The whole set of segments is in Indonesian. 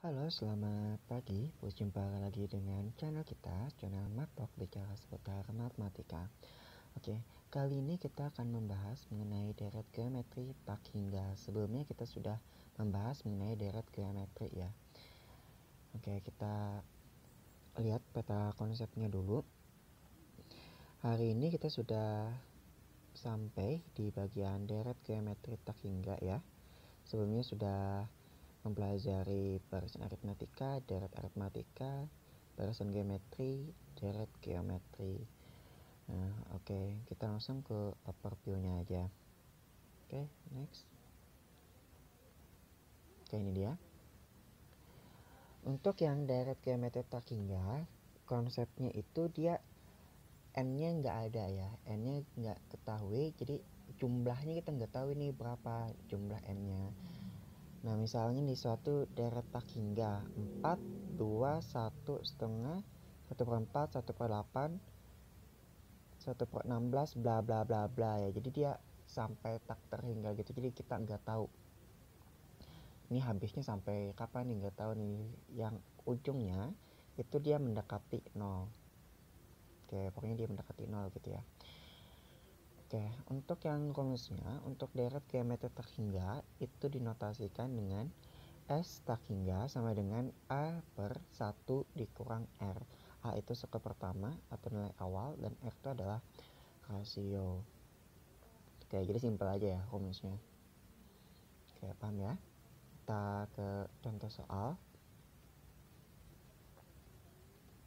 Halo, selamat pagi. Berjumpa lagi dengan channel kita, channel Matok, bicara seputar matematika. Oke, kali ini kita akan membahas mengenai deret geometri tak hingga. Sebelumnya kita sudah membahas mengenai deret geometri ya. Oke, kita lihat peta konsepnya dulu. Hari ini kita sudah sampai di bagian deret geometri tak hingga ya. Sebelumnya sudah mempelajari barisan aritmatika, deret aritmatika, barisan geometri, deret geometri. Nah, oke, kita langsung ke overview-nya aja. Oke, next. Oke, ini dia. Untuk yang deret geometri tak hingga, konsepnya itu dia n-nya nggak ada ya, n-nya nggak ketahui, jadi jumlahnya kita nggak tahu ini berapa jumlah n-nya. Nah, misalnya di suatu deret tak hingga 4, 2, 1 setengah, 1/4, 1/8, 1/16, bla bla bla bla ya. Jadi dia sampai tak terhingga gitu. Jadi kita nggak tahu ini habisnya sampai kapan nih, nggak tahu nih. Yang ujungnya itu dia mendekati 0. Oke, pokoknya dia mendekati 0 gitu ya. Oke, untuk yang rumusnya, untuk deret geometri tak hingga itu dinotasikan dengan S tak hingga sama dengan A per 1 dikurang R. A itu suku pertama atau nilai awal, dan R itu adalah rasio. Oke, jadi simpel aja ya rumusnya. Oke, paham ya? Kita ke contoh soal.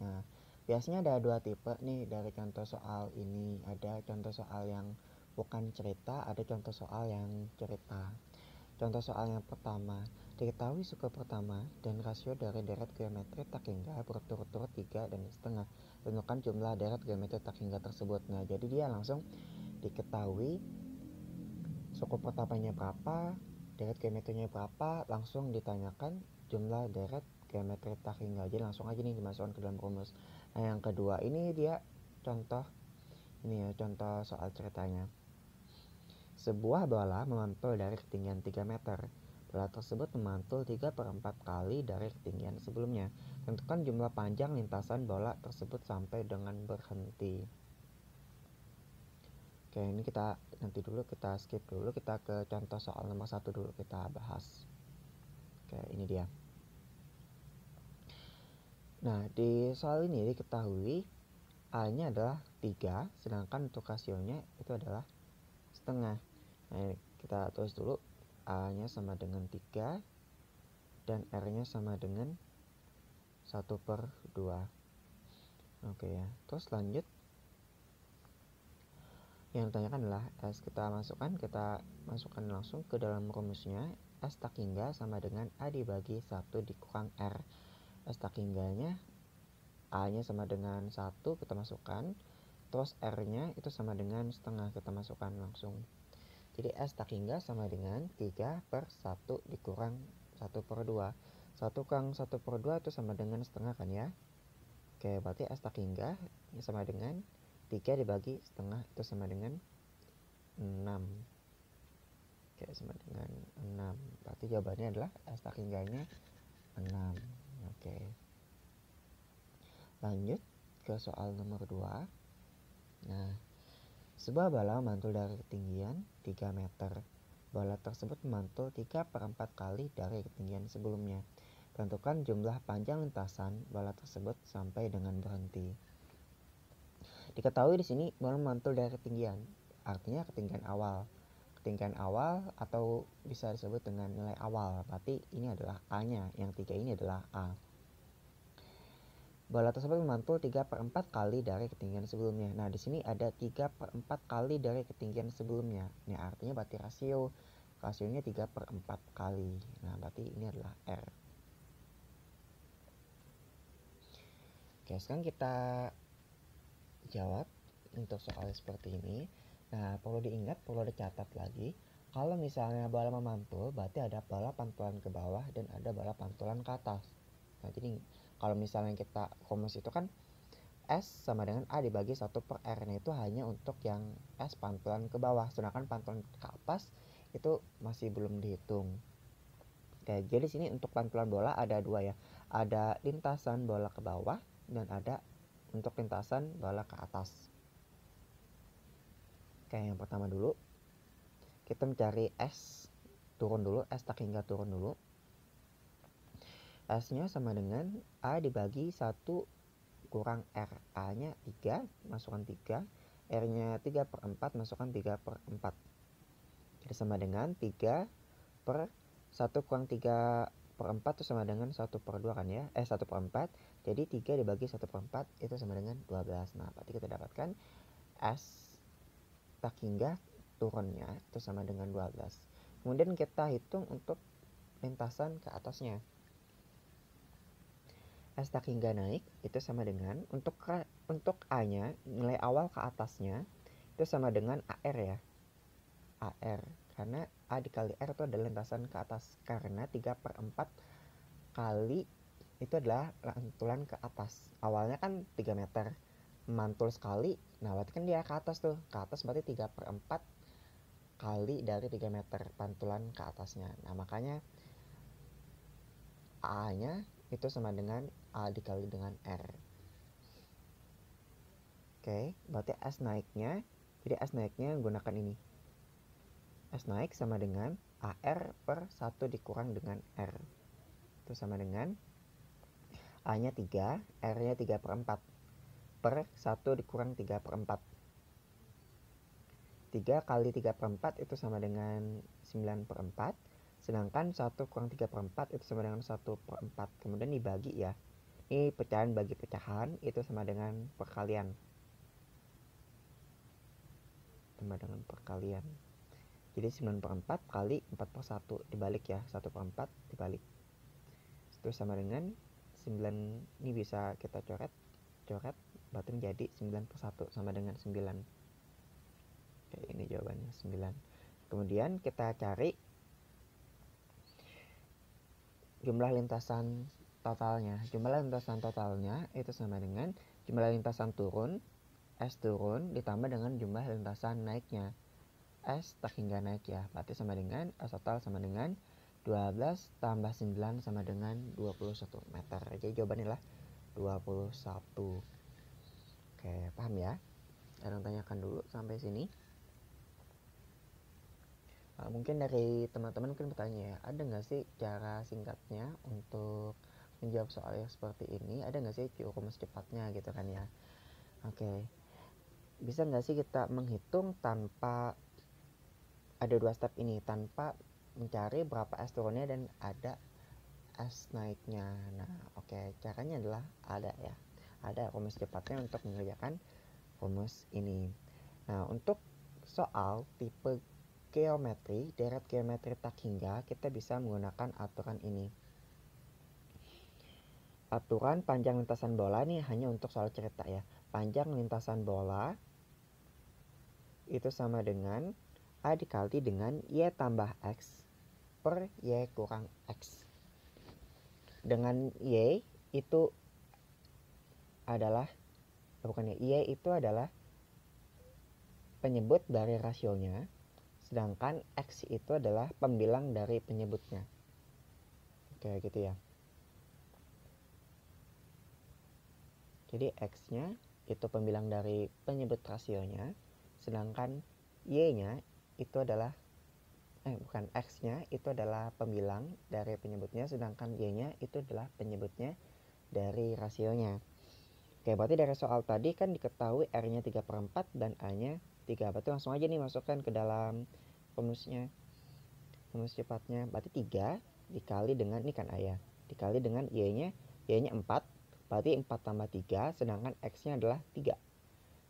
Nah, biasanya ada dua tipe nih dari contoh soal ini. Ada contoh soal yang bukan cerita, ada contoh soal yang cerita. Contoh soal yang pertama, diketahui suku pertama dan rasio dari deret geometri tak hingga berturut-turut 3 dan setengah. Tentukan jumlah deret geometri tak hingga tersebut. Nah, jadi dia langsung diketahui suku pertamanya berapa, deret geometrinya berapa, langsung ditanyakan jumlah deret geometri tak hingga. Jadi langsung aja nih dimasukkan ke dalam rumus. Nah, yang kedua ini dia contoh ini ya, contoh soal ceritanya. Sebuah bola memantul dari ketinggian 3 meter. Bola tersebut memantul 3/4 kali dari ketinggian sebelumnya. Tentukan jumlah panjang lintasan bola tersebut sampai dengan berhenti. Oke, ini kita nanti dulu, kita skip dulu, kita ke contoh soal nomor 1 dulu kita bahas. Oke, ini dia. Nah, di soal ini diketahui A-nya adalah 3, sedangkan untuk rasionya itu adalah setengah. Nah, kita tulis dulu, A-nya sama dengan 3 dan R-nya sama dengan 1/2. Oke ya, terus lanjut. Yang ditanyakan adalah S. Kita masukkan langsung ke dalam rumusnya. S tak hingga sama dengan A dibagi 1 dikurang R. S tak hingganya A-nya sama dengan 1, kita masukkan. Terus R-nya itu sama dengan setengah, kita masukkan langsung. Jadi S tak hingga sama dengan 3/1 dikurang 1/2. 1 kurang 1/2 itu sama dengan setengah kan ya. Oke, berarti S tak hingga ini sama dengan 3 dibagi setengah itu sama dengan 6. Oke, sama dengan 6. Berarti jawabannya adalah S tak hingganya 6. Oke. Lanjut ke soal nomor 2. Nah, sebuah bola memantul dari ketinggian 3 meter. Bola tersebut memantul 3/4 kali dari ketinggian sebelumnya. Tentukan jumlah panjang lintasan bola tersebut sampai dengan berhenti. Diketahui di sini bola memantul dari ketinggian, artinya ketinggian awal. Ketinggian awal atau bisa disebut dengan nilai awal. Berarti ini adalah A-nya, yang 3 ini adalah A. Bola tersebut memantul 3/4 kali dari ketinggian sebelumnya. Nah, di sini ada 3/4 kali dari ketinggian sebelumnya. Ini artinya berarti rasionya 3/4 kali. Nah, berarti ini adalah R. Oke, sekarang kita jawab untuk soal seperti ini. Nah, perlu diingat, perlu dicatat lagi. Kalau misalnya bola memantul, berarti ada bola pantulan ke bawah dan ada bola pantulan ke atas. Nah, jadi kalau misalnya kita rumus itu kan S sama dengan A dibagi 1/R. Nah, itu hanya untuk yang S pantulan ke bawah, sedangkan pantulan ke atas itu masih belum dihitung. Oke, jadi sini untuk pantulan bola ada dua ya. Ada lintasan bola ke bawah dan ada untuk lintasan bola ke atas. Oke, yang pertama dulu kita mencari S turun dulu, S tak hingga turun dulu. S-nya sama dengan A dibagi 1 kurang R. A-nya 3, masukkan 3. R-nya 3/4, masukkan 3/4. Jadi sama dengan 3 per 1 kurang 3/4 itu sama dengan 1/2 kan ya. 1/4. Jadi 3 dibagi 1/4 itu sama dengan 12. Nah, berarti kita dapatkan S tak hingga turunnya itu sama dengan 12. Kemudian kita hitung untuk lintasan ke atasnya. S tak hingga naik itu sama dengan untuk A-nya nilai awal ke atasnya itu sama dengan AR ya. AR karena A dikali R itu adalah lintasan ke atas karena 3/4 kali itu adalah lantulan ke atas. Awalnya kan 3 meter mantul sekali. Nah, berarti kan dia ke atas tuh. Ke atas berarti 3/4 kali dari 3 meter pantulan ke atasnya. Nah, makanya A-nya itu sama dengan A dikali dengan R. Oke, berarti S naiknya, jadi S naiknya gunakan ini. S naik sama dengan AR per 1 dikurang dengan R. Itu sama dengan A-nya 3, R-nya 3/4 per 1 dikurang 3/4. 3 kali 3/4 itu sama dengan 9/4. Sedangkan 1 kurang 3/4 itu sama dengan 1/4. Kemudian dibagi ya. Ini pecahan bagi pecahan itu sama dengan perkalian. Sama dengan perkalian. Jadi 9/4 kali 4/1 dibalik ya. 1/4 dibalik. Itu sama dengan 9. Ini bisa kita coret. Berarti menjadi 9/1 sama dengan 9. Oke, ini jawabannya 9. Kemudian kita cari jumlah lintasan totalnya. Jumlah lintasan totalnya itu sama dengan jumlah lintasan turun, S turun ditambah dengan jumlah lintasan naiknya. S tak hingga naik ya. Berarti sama dengan S total sama dengan 12 tambah 9 sama dengan 21 meter. Jadi jawabannya adalah 21. Oke, paham ya? Ada yang tanyakan dulu sampai sini? Mungkin dari teman-teman mungkin bertanya ya, ada nggak sih cara singkatnya untuk menjawab soal yang seperti ini? Ada nggak sih rumus cepatnya gitu kan ya? Oke, bisa nggak sih kita menghitung tanpa ada 2 step ini, tanpa mencari berapa S turunnya dan ada S naiknya? Nah, oke, caranya adalah ada rumus cepatnya untuk mengerjakan rumus ini. Nah, untuk soal tipe geometri, deret geometri tak hingga, kita bisa menggunakan aturan ini. Aturan panjang lintasan bola ini hanya untuk soal cerita ya. Panjang lintasan bola itu sama dengan A dikali dengan Y tambah X per Y kurang X. Dengan Y itu adalah, Y itu adalah penyebut dari rasionya. Sedangkan X itu adalah pembilang dari penyebutnya. Oke, gitu ya. Jadi X-nya itu pembilang dari penyebut rasionya. Sedangkan Y-nya itu adalah X-nya itu adalah pembilang dari penyebutnya. Sedangkan Y-nya itu adalah penyebutnya dari rasionya. Oke, berarti dari soal tadi kan diketahui R-nya 3/4 dan A-nya 3. Berarti langsung aja nih masukkan ke dalam rumusnya. Rumus cepatnya berarti 3 dikali dengan ini kan A ya. Dikali dengan Y-nya 4. Berarti 4 tambah 3 sedangkan X-nya adalah 3.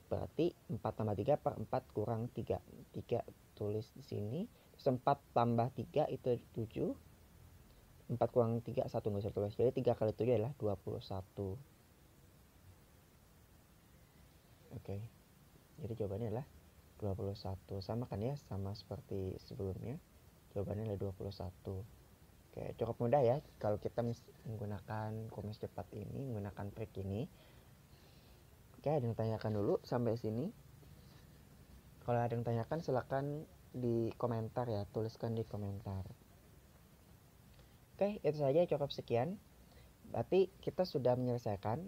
Berarti 4 tambah 3 per 4 kurang 3. 3 tulis di sini. Terus 4 tambah 3 itu 7. 4 kurang 3 1 nggak usah tulis. Jadi 3 kali 7 adalah 21. Oke. Jadi jawabannya adalah 21. Sama kan ya, sama seperti sebelumnya. Jawabannya adalah 21. Oke, cukup mudah ya kalau kita menggunakan rumus cepat ini, menggunakan trik ini. Oke, ada yang tanyakan dulu sampai sini? Kalau ada yang tanyakan silakan di komentar ya, tuliskan di komentar. Oke, itu saja, cukup sekian. Berarti kita sudah menyelesaikan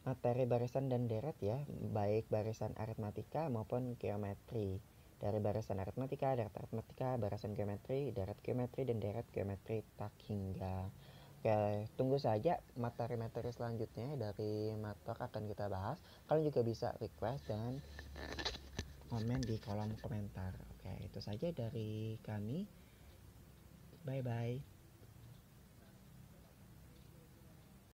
materi barisan dan deret ya, baik barisan aritmatika maupun geometri. Dari barisan aritmatika, deret aritmatika, barisan geometri, dan deret geometri tak hingga. Oke, tunggu saja materi-materi selanjutnya dari Mator akan kita bahas. Kalian juga bisa request dan komen di kolom komentar. Oke, itu saja dari kami. Bye-bye.